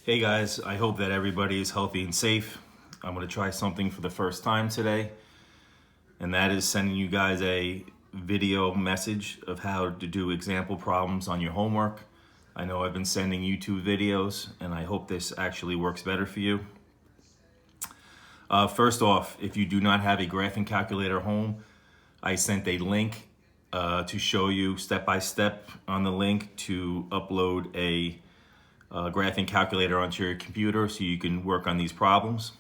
Hey guys, I hope that everybody is healthy and safe. I'm going to try something for the first time today, and that is sending you guys a video message of how to do example problems on your homework. I know I've been sending YouTube videos, and I hope this actually works better for you. First off, if you do not have a graphing calculator home, I sent a link to show you step by step on the link to upload a graphing calculator onto your computer so you can work on these problems.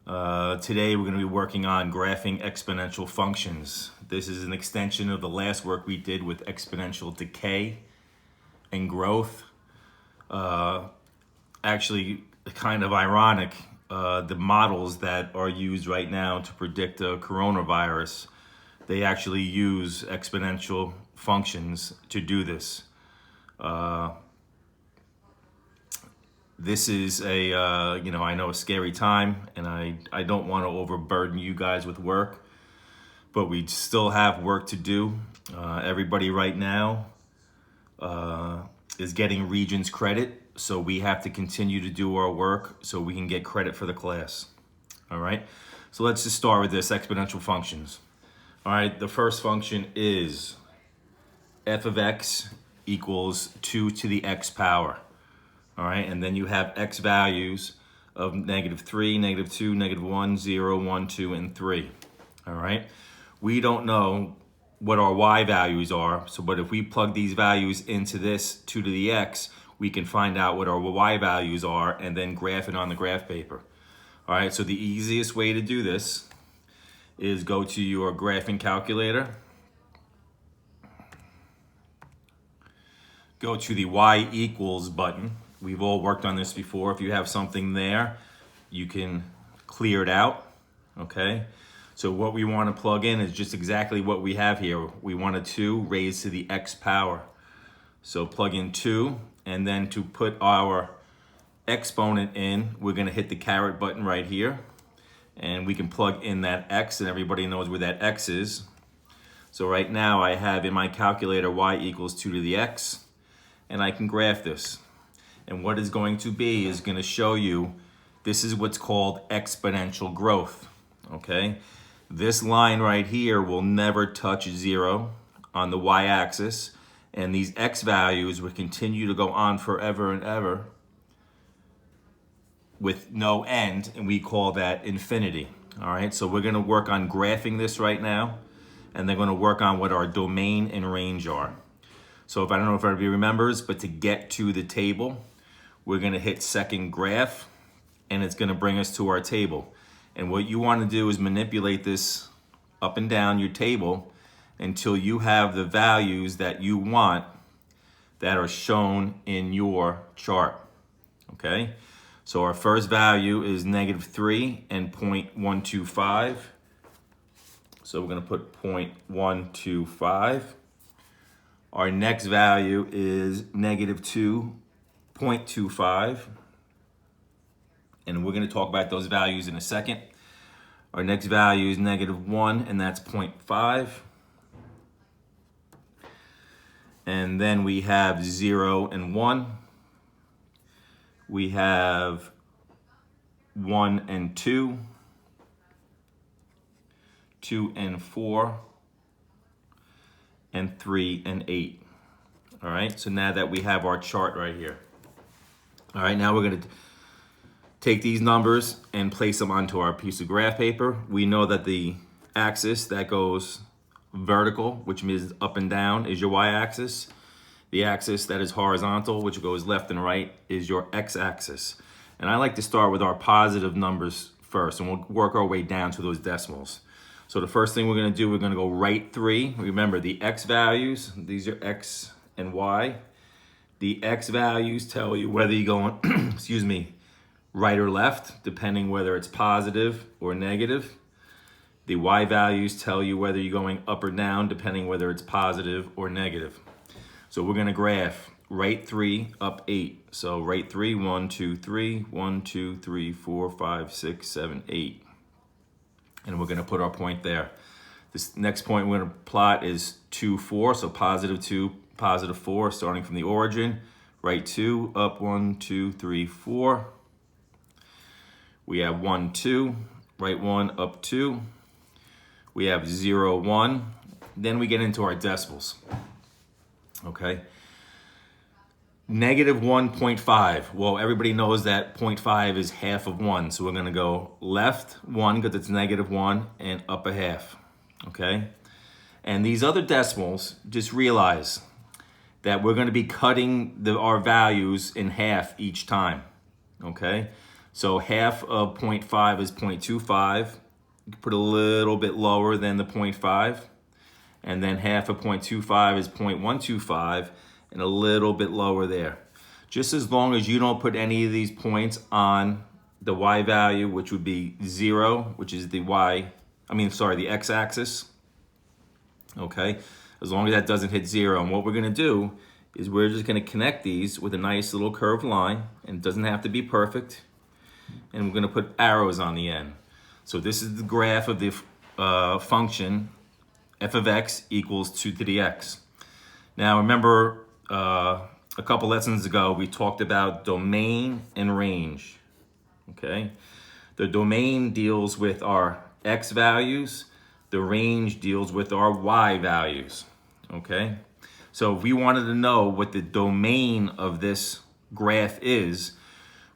Today we're going to be working on graphing exponential functions. This is an extension of the last work we did with exponential decay and growth. Actually, kind of ironic, the models that are used right now to predict a coronavirus, they actually use exponential functions to do this. This is a, I know a scary time, and I don't want to overburden you guys with work, but we still have work to do. Everybody right now is getting Regents credit, so we have to continue to do our work so we can get credit for the class. All right, so let's just start with this exponential functions. All right, the first function is f of x equals 2 to the x power. All right, and then you have x values of -3, -2, -1, 0, 1, 2, and 3. All right, we don't know what our y values are, but if we plug these values into this 2 to the x, we can find out what our y values are and then graph it on the graph paper. All right, so the easiest way to do this is go to your graphing calculator, go to the y equals button. We've all worked on this before. If you have something there, you can clear it out, okay? So what we want to plug in is just exactly what we have here. We want a 2 raised to the x power. So plug in 2, and then to put our exponent in, we're going to hit the caret button right here, and we can plug in that x, and everybody knows where that x is. So right now I have in my calculator y equals 2 to the x, and I can graph this. And what it's going to be is going to show you, this is what's called exponential growth, okay? This line right here will never touch 0 on the y-axis, and these x values will continue to go on forever and ever with no end, and we call that infinity, all right? So we're going to work on graphing this right now, and they're going to work on what our domain and range are. So I don't know if everybody remembers, but to get to the table, we're going to hit second graph, and it's going to bring us to our table. And what you want to do is manipulate this up and down your table until you have the values that you want that are shown in your chart, okay? So our first value is -3 and 0.125. So we're going to put 0.125. Our next value is -2.25, and we're going to talk about those values in a second. Our next value is -1, and that's 0.5. And then we have 0 and 1. We have 1 and 2, 2 and 4, and 3 and 8. All right, so now that we have our chart right here. All right, now we're going to take these numbers and place them onto our piece of graph paper. We know that the axis that goes vertical, which means up and down, is your y-axis. The axis that is horizontal, which goes left and right, is your x-axis. And I like to start with our positive numbers first, and we'll work our way down to those decimals. So the first thing we're going to do, we're going to go right 3. Remember, the x values, these are x and y. The x values tell you whether you're going, excuse me, right or left, depending whether it's positive or negative. The y values tell you whether you're going up or down, depending whether it's positive or negative. So we're going to graph right 3 up 8. So right 3, 1, 2, 3, 1, 2, 3, 4, 5, 6, 7, 8. And we're going to put our point there. This next point we're going to plot is 2, 4. So +2, +4, starting from the origin, right 2, up 1, 2, 3, 4. We have 1, 2, right 1, up 2. We have 0, 1. Then we get into our decimals. Okay. Negative 1.5. Well, everybody knows that 0.5 is half of 1. So we're going to go left 1 because it's negative 1 and up a half. Okay. And these other decimals, just realize that we're going to be cutting our values in half each time. Okay. So half of 0.5 is 0.25. You can put a little bit lower than the 0.5. And then half of 0.25 is 0.125 and a little bit lower there. Just as long as you don't put any of these points on the y value, which would be 0, which is the the x-axis. Okay, as long as that doesn't hit 0. And what we're gonna do is we're just gonna connect these with a nice little curved line, and it doesn't have to be perfect. And we're gonna put arrows on the end. So this is the graph of the function f of x equals 2 to the x. Now remember, a couple lessons ago, we talked about domain and range, okay? The domain deals with our x values. The range deals with our y values, okay? So if we wanted to know what the domain of this graph is,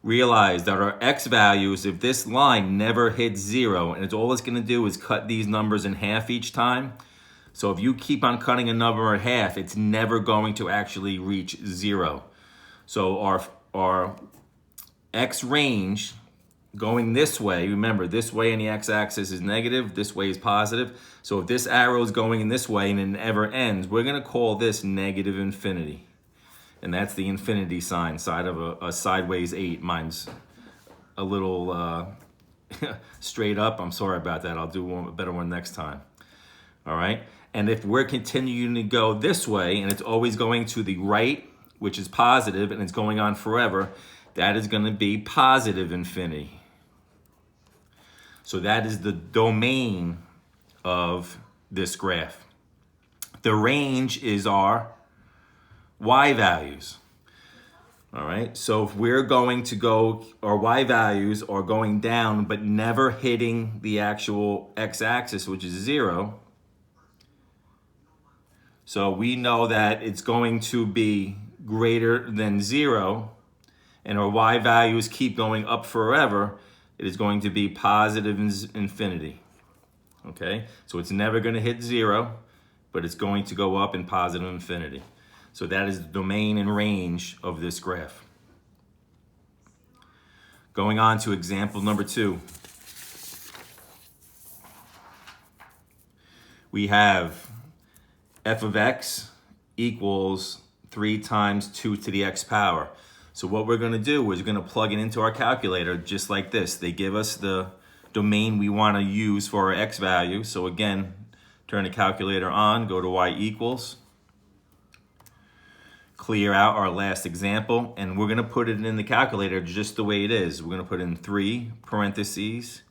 realize that our x values, if this line never hits 0, and all it's gonna do is cut these numbers in half each time. So if you keep on cutting a number in half, it's never going to actually reach 0. So our x range going this way, remember this way in the x-axis is negative, this way is positive. So if this arrow is going in this way and it never ends, we're gonna call this negative infinity. And that's the infinity sign, side of a sideways 8. Mine's a little straight up. I'm sorry about that. I'll do a better one next time. All right. And if we're continuing to go this way and it's always going to the right, which is positive, and it's going on forever, that is going to be positive infinity. So that is the domain of this graph. The range is our y values. All right. So if we're going to go, our y values are going down, but never hitting the actual x-axis, which is 0. So we know that it's going to be greater than 0, and our y values keep going up forever. It is going to be positive infinity. Okay, so it's never going to hit 0, but it's going to go up in positive infinity. So that is the domain and range of this graph. Going on to example number 2. We have f of x equals 3 times 2 to the x power. So what we're going to do is we're going to plug it into our calculator just like this. They give us the domain we want to use for our x value. So again, turn the calculator on, go to y equals, clear out our last example, and we're going to put it in the calculator just the way it is. We're going to put in 3 parentheses,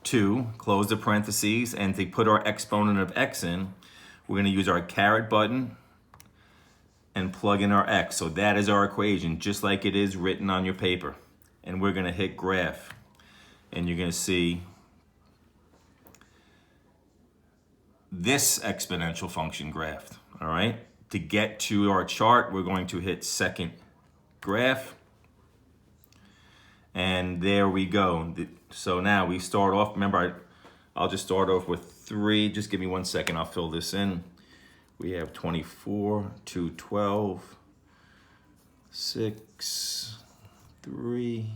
2, close the parentheses, and to put our exponent of x in, we're going to use our caret button and plug in our x. So that is our equation, just like it is written on your paper. And we're going to hit graph. And you're going to see this exponential function graphed. All right. To get to our chart, we're going to hit second graph. And there we go. So now we start off, remember, I'll just start off with 3. Just give me 1 second. I'll fill this in. We have 24, 2, 12, 6, 3,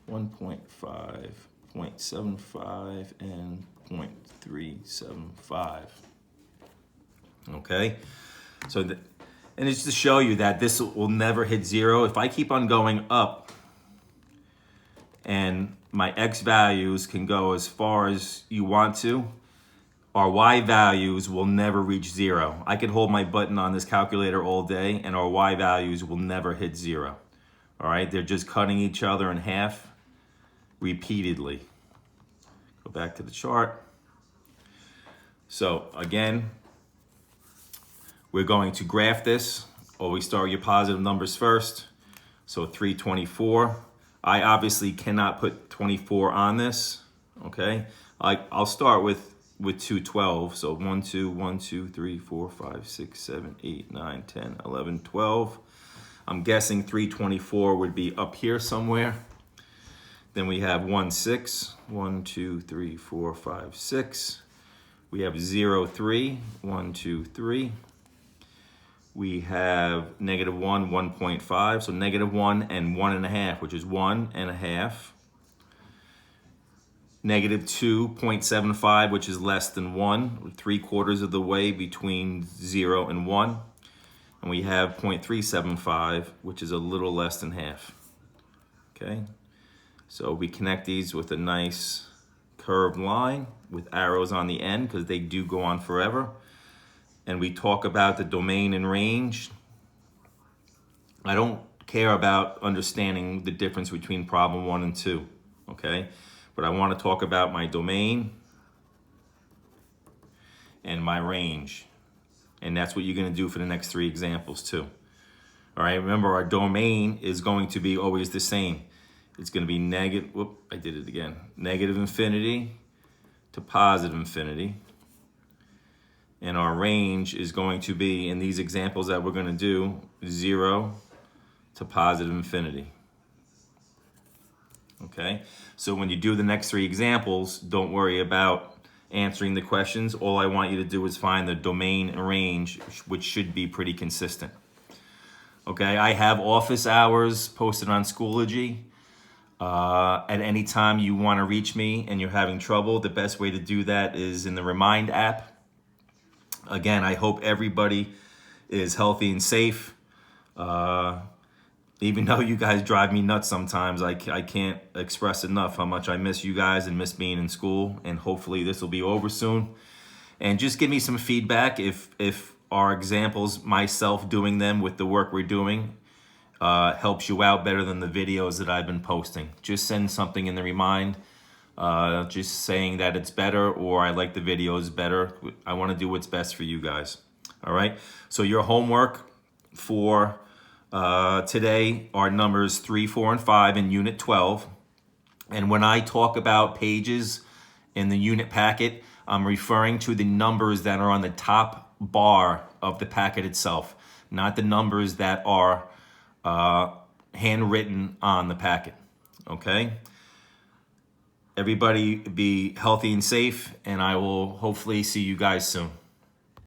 1.5, 0.75, and 0.375. Okay? So, and it's to show you that this will never hit 0. If I keep on going up, and my x values can go as far as you want to, our y values will never reach 0. I could hold my button on this calculator all day and our y values will never hit 0. All right, they're just cutting each other in half repeatedly. Go back to the chart. So again, we're going to graph this Always start your positive numbers first. So 324. I obviously cannot put 24 on this, okay? I'll start with 212. So 1, 2, 1, 2, 3, 4, 5, 6, 7, 8, 9, 10, 11, 12. I'm guessing 324 would be up here somewhere. Then we have 1, 6. 1, 2, 3, 4, 5, 6. We have 0, 3. 1, 2, 3. We have -1, 1.5. So -1 and 1.5, which is 1.5. -2.75, which is less than 1, 3/4 of the way between 0 and 1. And we have 0.375, which is a little less than half. Okay, so we connect these with a nice curved line with arrows on the end because they do go on forever. And we talk about the domain and range. I don't care about understanding the difference between problem 1 and 2, okay? But I want to talk about my domain and my range. And that's what you're going to do for the next 3 examples too. All right, remember our domain is going to be always the same. It's going to be negative infinity to positive infinity. And our range is going to be, in these examples that we're going to do, 0 to positive infinity. Okay, so when you do the next 3 examples, don't worry about answering the questions. All I want you to do is find the domain and range, which should be pretty consistent. Okay, I have office hours posted on Schoology. At any time you want to reach me and you're having trouble, the best way to do that is in the Remind app. Again, I hope everybody is healthy and safe. Even though you guys drive me nuts sometimes, I can't express enough how much I miss you guys and miss being in school. And hopefully this will be over soon. And just give me some feedback if our examples, myself doing them with the work we're doing, helps you out better than the videos that I've been posting. Just send something in the Remind. Just saying that it's better or I like the videos better. I want to do what's best for you guys. All right. So your homework for today are numbers 3, 4, and 5 in Unit 12. And when I talk about pages in the unit packet, I'm referring to the numbers that are on the top bar of the packet itself, not the numbers that are handwritten on the packet. Okay. Everybody be healthy and safe, and I will hopefully see you guys soon.